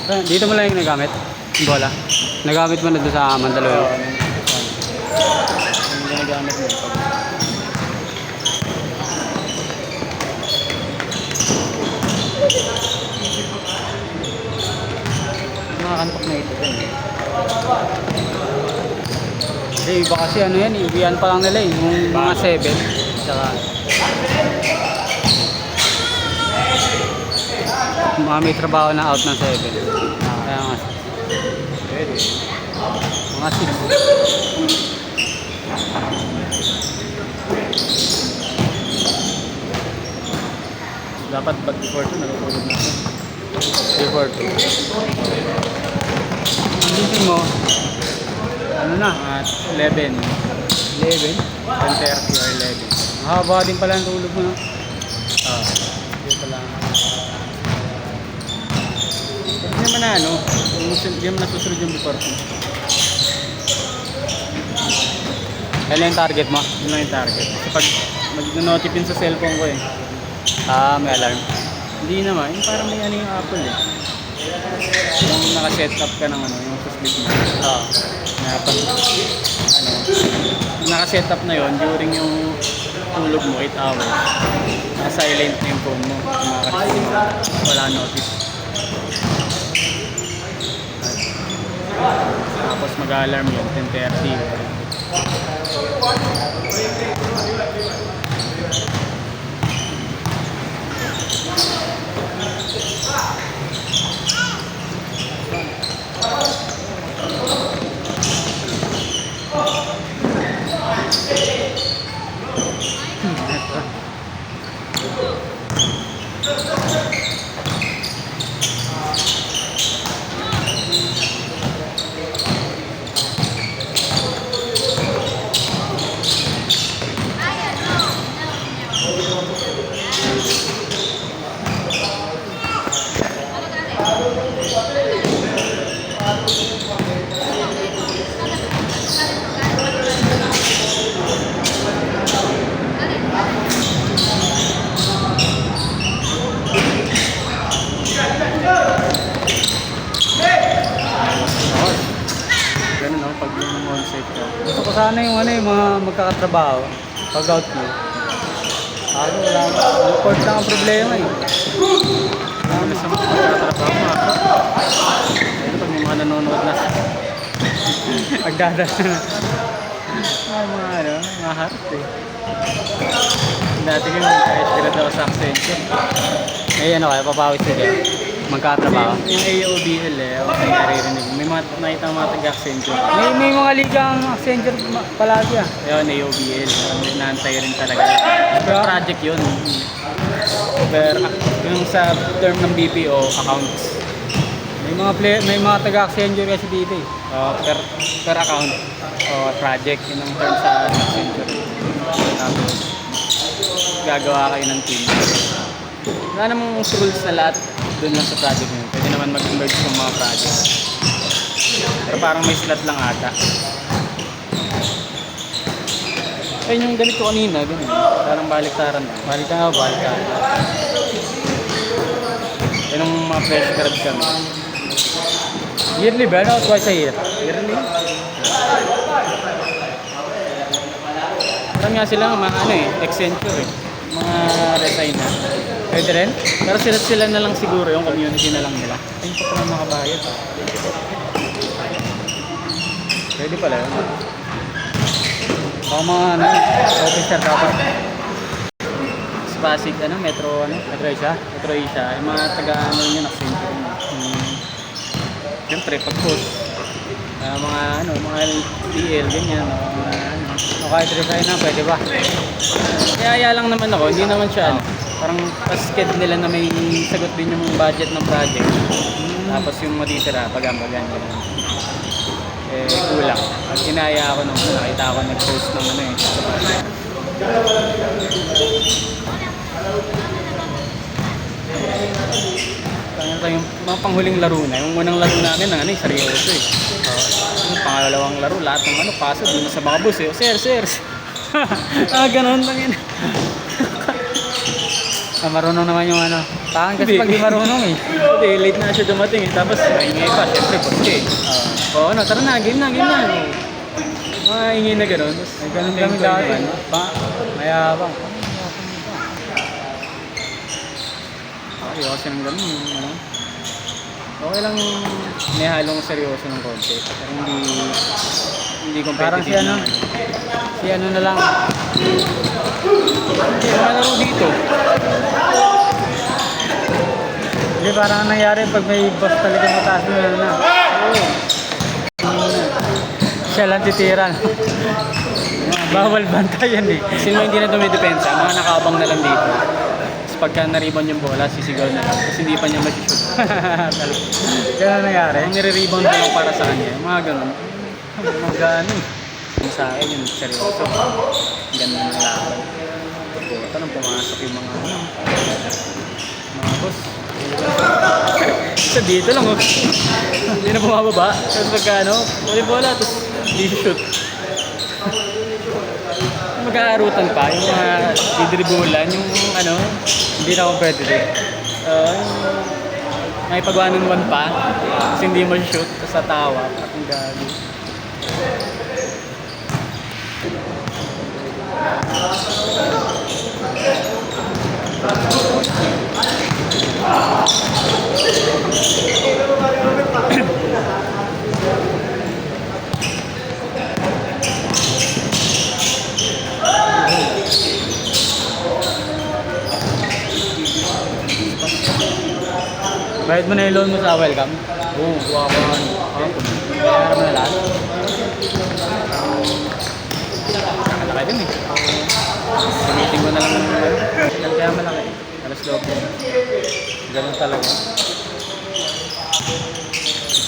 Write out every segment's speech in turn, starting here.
Dito mo lang yung nagamit? Yung bola? Nagamit mo na doon sa Mandaluyong? Yung ginagamit mo. Nakakantok na ito din. Iba kasi ano yan, ibihan pa lang nila yung mga 7. Tsaka mga may trabaho na out ng 7. Kaya nga. Pwede. Mga 6. Dapat ba't before 2 natutulog na ako. Before 2. Ang gising mo, ano na? Mga 11. 11? 10:30 or 11. Mahaba din pala ang tulog mo, no? Hindi pala. Hindi naman na ano, hindi naman nasusunod yung before 2. Kailan yung target mo? Yun lang yung target. Kasi pag mag-notifin sa cellphone ko eh. May alarm. Hindi naman, yung parang may ano yung Apple eh. Yung naka-set up ka ng ano, yung sa sleep mo. Na pag, ano, naka-set up na yon during yung tulog mo, 8 hours. Naka-silent na yung phone mo. Wala notice. Tapos mag-alarm yun, 10:30. Ganun no, pag yung on-site ka. Gusto ko sana yung ano, yung mga magkakatrabaho. Pag out mo. Ako wala. Report lang ang problema eh. Ano sa mga trabaho mo? Ayun, pag may mga nanonood na Pagdada na. mga ano, mga heart eh. Dati ko yung kahit daw sa Accenture. Eh ano kaya, papawis ka dyan. Magkakatrabaho. Yung AOBL eh, okay naririnig. May mga nakita mga taga-Accenture. May mga ligang Accenture palagi ah. Ayun, AOBL. Naantay rin talaga. Per project yun. Yung sa term ng BPO, accounts. May mga taga-Accenture kasi dito eh. Per account o project. Yun ang term sa Accenture. Tapos, gagawa kayo ng team. Wala namang rules na lahat doon lang sa project nyo. Pwede naman mag-merge ng mga project. Pero parang may slot lang ata. Ayun yung ganito kanina, ganun. Parang baliktaran na. Balik. Ayun yung mga fresh grad kami. Yearly ba? No? Twice a year. Yearly. Parang nga sila mga ano eh, Accenture eh. Mga resign na. Pwede rin? Pero sila na lang siguro yung community na lang nila. Ayun pa pala makabayad. Pwede pala yun. Baka mga ano, officer dapat. Pasig, Metro Patricia? Asia. Yung mga taga-ano yun, Accenture. Siyempre, pag-post. Mga DL, ganyan. Mga O kahit resign na, pwede ba? Kaya lang naman ako, hindi naman siya parang pasked nila na may sagot din yung budget ng project. Tapos yung matitira, pag-ambagan. Kulang. At kinaya ako nung nakita ako nag-post ng yung mga panghuling laro na. Yung unang laro namin, seryoso eh. Yung pangalawang laro, lahat ng paso dun sa mga bus eh. Sir. Ganun lang yun. Marunong naman yung Tangan kasi pag di marunong eh. Hindi, late na siya dumating eh. Tapos, maingay pa. Siyempre, boss ka eh. Oo, ano, tara na, game na, game na. Maingay na gano'n. Tapos, May ganun kami dati. Mayabang. Okay, kasi ng ganun, ano. Okay lang yung may halong seryoso ng konti. Pero hindi competitive. Parang si ano, si ano na lang. Hindi, malaro dito. Hindi, parang ang nangyari pag may boss talaga mataas na na. Oo. Siya lang titira. Bawal bantayan eh. Sino hindi na dumidepensa, mga nakaabang na lang dito. Tapos pagka na-rebound yung bola, sisigaw na lang. Tapos hindi pa niya mag-shoot. Yan ang nangyari. Ang nire-rebound na lang para sa kanya. Mga ganun. Mag-ano eh. Yung sa akin, yung seryoso. Ganun na laban. Pagkota nang pumasok yung mga boss. Sa dito lang, oh. Hindi na bumababa. Tapos pagka ano, wala bola, tapos hindi shoot. Mag-aarutan pa, yung mga didribulan, yung ano, Hindi na competitive. may pag-1-on-1 pa, kasi hindi mo shoot, tapos sa tawa, parang gabi. Bayad mo na yung loan mo sa welcome. Oo, kuha ko nga. Kaya mo na lahat. Malaki din eh. Gamitin ko na lang kaya malaki. Alas loob din. Ganun talaga.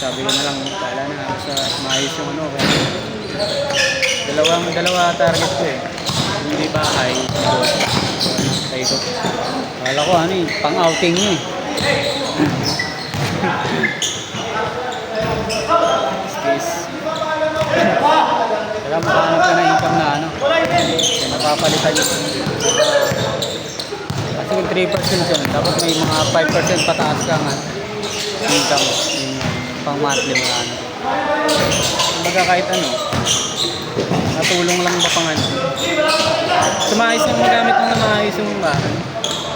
Sabi ko na lang, wala na, sa maayos yung ano. Dalawa target ko eh. Hindi bahay, ikot. Akala ko ano eh, pang-outing nyo eh. Space. Kaya makahanap ka na income na ano. Kaya napapalitan nyo. Kasi kung 3% yun, tapos may mga 5% pataas ka nga. Income. Yung pang monthly mo ano. Kumbaga kahit ano, natulong lang ba pang ano. Sa maayos lang magamit ng maayos yung bahay.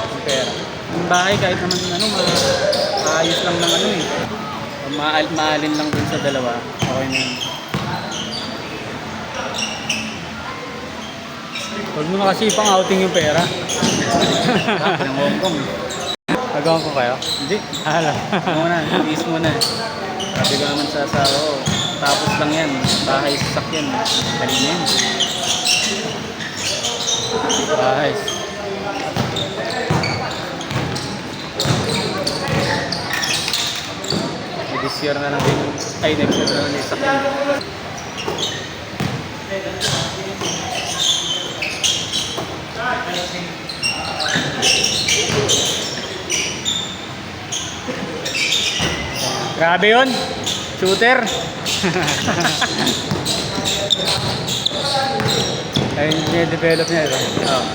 Yung pera. Yung bahay kahit naman ano, maayos lang ng ano eh. Maalin lang dun sa dalawa. Okay na yun. Huwag mo na kasi pang-outing yung pera. Ng Hong Kong. Nagawa ko kayo? Hindi. Alam. Muna, tiis muna. Sabi ko naman sa asawa ko, tapos lang yan. Bahay, sasakyan. Dali na yan. Ayos. This year na lang din. Ay, next year na lang din sasakyan. Grabe yun. Shooter. Ayun, niya-develop niya ito. Oo.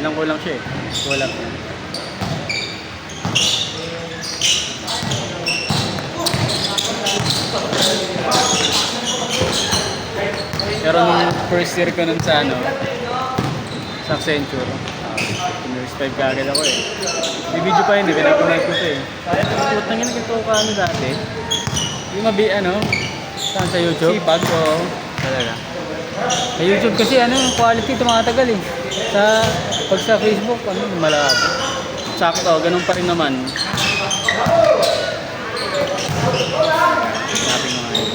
Ilang kulang siya eh. Kulang. Pero nung first year ko nun sa ano, sa Accenture, pinirespect ka agad ako eh. May video pa yun eh, pinag-connect ko ito eh. Putang yun, ganito ka ano dati. Yung ano, Saan sa YouTube? sipag ko. Talaga. Sa YouTube kasi ano, yung quality tumatagal eh. Pag sa Facebook, ano, malaki. Sakto, ganun pa rin naman. Sabi mo nga yun.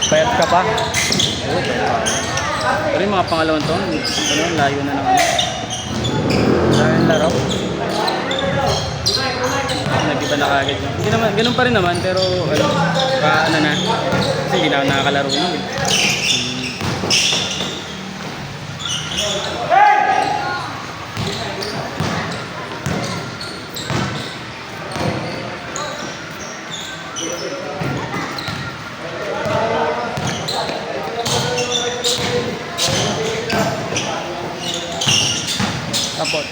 Payat ka pa. Oo, pero yung mga pangalawang taon, ano, layo na naman. Dahil laro. Nag-iba na kagad yun. Hindi naman, ganun pa rin naman, pero ano, ano na. Kasi hindi na ako nakakalaro yun eh. Kapot.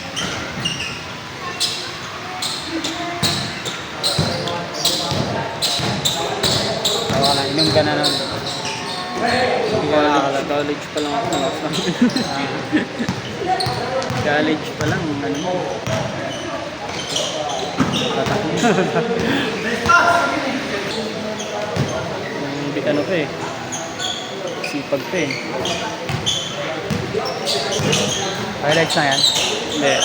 ka na nun. College pa lang ako. College pa lang, ano mo. Yung bitano pa eh. Sipag pa eh. Highlights na yan. Hindi.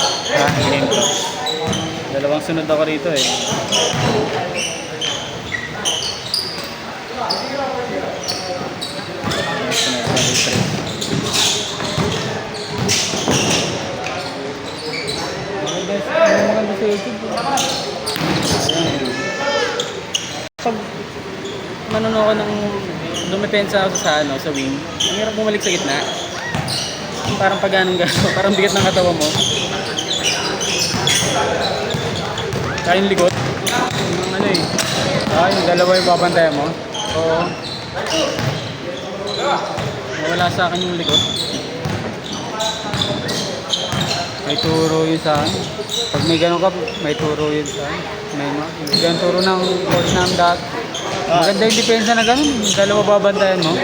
Game ko. Dalawang sunod ako rito eh. Maganda sa YouTube. Pag manono ko ng dumepensa ako sa ano, sa wing, ang hirap bumalik sa gitna. Parang pag ganun gano'n, parang bigat ng katawan mo. Kaya yung likod, yung ano eh. Yung dalawa yung babantayan mo. Oo. Nawala sa akin yung likod. May turo yun sa ano. Pag may ganun ka, may turo yun sa ano. May ganun turo ng coach namin dati. Maganda yung depensa na ganun. Yung dalawa babantayan mo.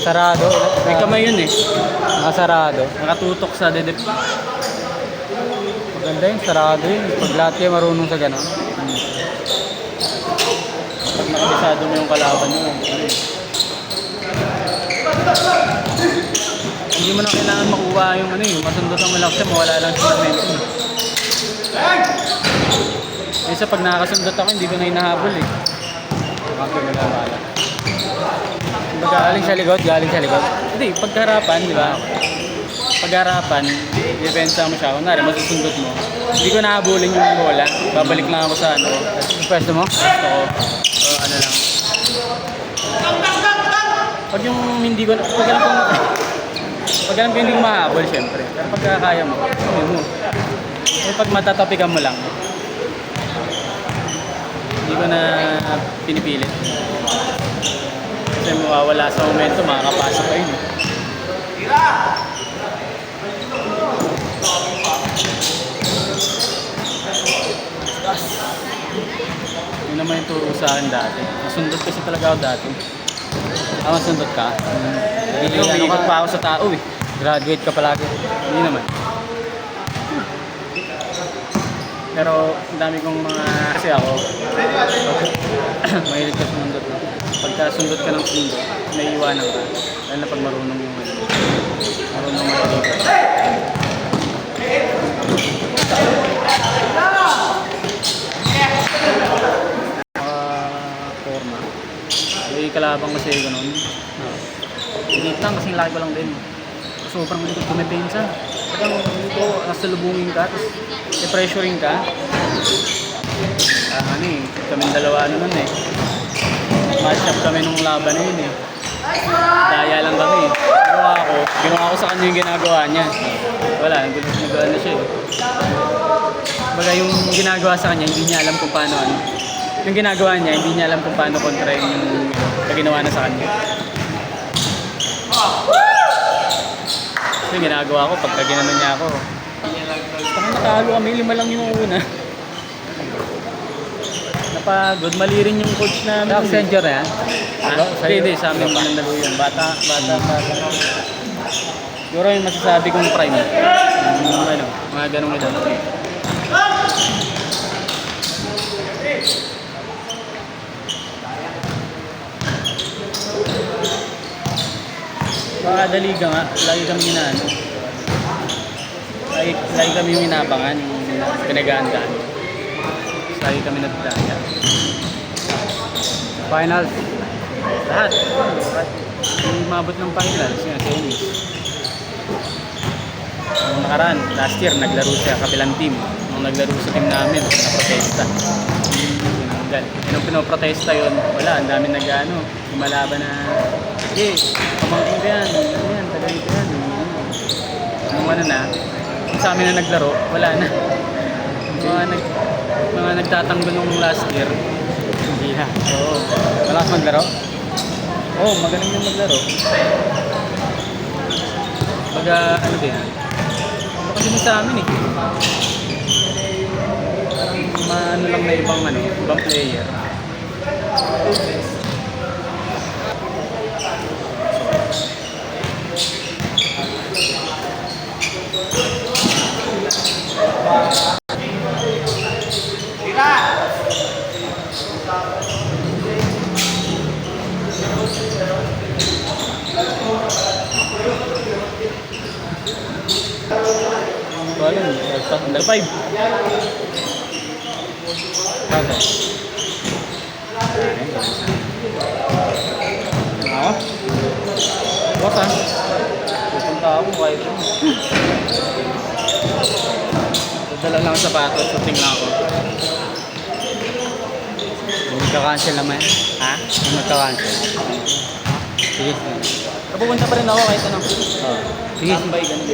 Sarado. May kamay yun eh. Nakasarado. Nakatutok sa dedep. Maganda yun, sarado yun. Pag lahat kayo marunong sa ganun. Pag nakabisado mo yung kalaban mo. Ano eh. Hindi mo na kailangan makuha yung ano eh. Masundot ang malaki, mawala lang sa momentum. Isa pag nakakasundot ako, hindi ko na hinahabol eh. Bakit mo nawala? Galing sa likod, galing sa likod. Hindi, pagkaharapan, di ba? Pagkaharapan, depensa mo siya. Kunwari, masusundot mo. Hindi ko nahabulin yung bola. Babalik lang ako sa ano. Yung pwesto mo? Gusto ko. O ano lang. Pag yung hindi ko, pag alam ko hindi ko mahabol, syempre. Pero pagka kaya mo, ano mo. Eh, pag matatapikan mo lang, hindi ko na pinipilit. Kasi mawawala sa momento, makakapasok pa yun. Yun naman yung turo sa akin dati. Masundot kasi talaga ako dati. Masundot ka? Hindi yung umiikot pa ako sa tao eh. Graduate ka palagi. Hindi naman. Pero ang dami kong mga kasi ako. Mahilig ka sumundot na. Pagka sundot ka ng sundot, may iwanan ka. Lalo na pag marunong yung ano. Marunong mahilig ka. Forma. May kalabang kasi ganun. Init lang kasing laki ko lang din. Sobrang likod kumipensa. Pagka dito, nasalubungin ka, tapos i-pressuring ka. Ano eh, kaming dalawa ano nun eh. Match up kami nung laban na yun eh. Daya lang kami eh. Ginawa ko sa kanya yung ginagawa niya. Wala, nagawa na siya eh. Baga yung ginagawa sa kanya, hindi niya alam kung paano ano. Yung ginagawa niya, hindi niya alam kung paano kontra yung ginawa na sa kanya. Yung ginagawa ko, pagka ginanon niya ako, baka natalo kami, 5 lang yung una. Napagod, mali rin yung coach namin. Sa Accenture na yan? Hindi, sa amin mananalo yun. Bata. Siguro yung masasabi kong prime. Ano, mga ganong edad. Baka daliga nga, lagi kami ginaano. Lagi kami yung inabangan, yung pinag-aandaan. Lagi kami nagdaya. Finals? Lahat. Yung umabot ng finals, yung tennis. Nung nakaraan, last year, naglaro siya kabilang team. Nung naglaro sa team namin, na-protesta. Nung pinoprotesta yun, wala, ang dami nag-ano, lumalaban na, sige, pamangkin ko yan, tagay ko yan. Nung ano na, sa amin na naglaro, wala na. Mga nagtatanggol nung last year. Hindi na. Oo. Malakas maglaro? Oo, magaling yung maglaro. Baga, ano ba yan? Ano kasi sa amin eh. Ano lang na ibang player. Under 5. Bagay. Ako? Boss ah. Pupunta ako, kahit Dala lang ang sapatos, shooting lang ako. magka-cancel naman. Ha? Magka-cancel. Sige. Pupunta pa rin ako kahit ano. Oh. Sige. Tambay, ganun.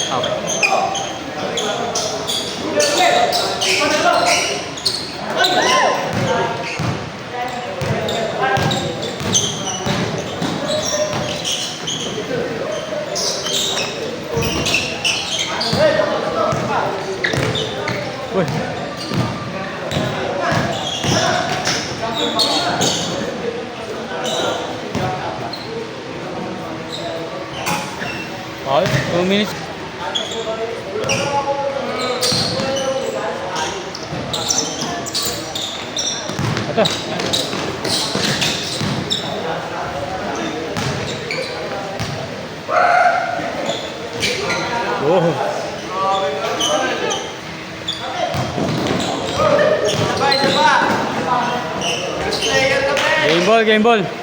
Okay. Uy. Okay, 2 minutes. Ito. Oh. Game ball, game ball.